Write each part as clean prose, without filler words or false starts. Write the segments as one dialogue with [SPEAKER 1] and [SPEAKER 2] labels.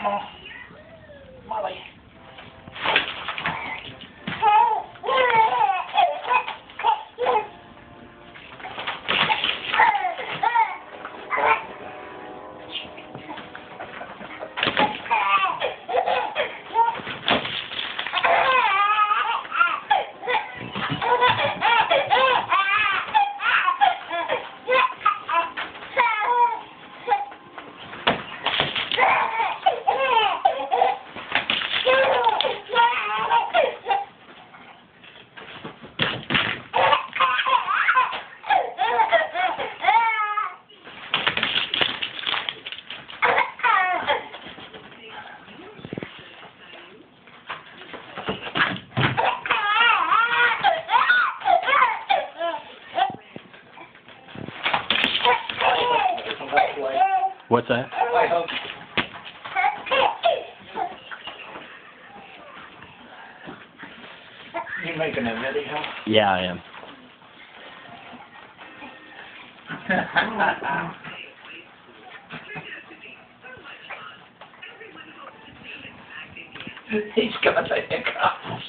[SPEAKER 1] Mama. Molly.
[SPEAKER 2] What's that?
[SPEAKER 1] I hope. You making a video?
[SPEAKER 2] Yeah, I am.
[SPEAKER 1] He's got the hiccups.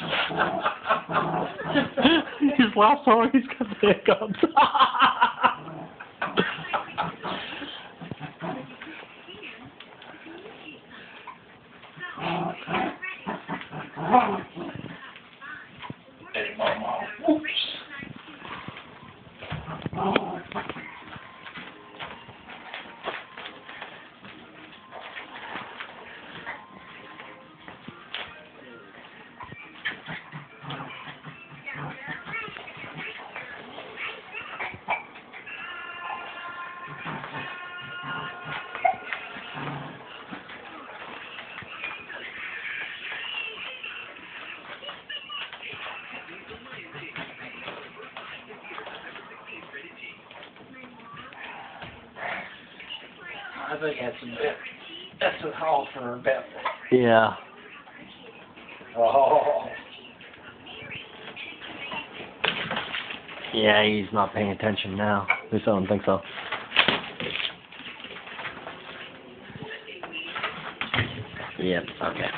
[SPEAKER 2] His last song, he's got the hiccups.
[SPEAKER 1] Hey, Mama. Whoops. I think that's a haul for a bit.
[SPEAKER 2] Yeah.
[SPEAKER 1] Oh.
[SPEAKER 2] Yeah, he's not paying attention now. At least I don't think so. Yep, okay.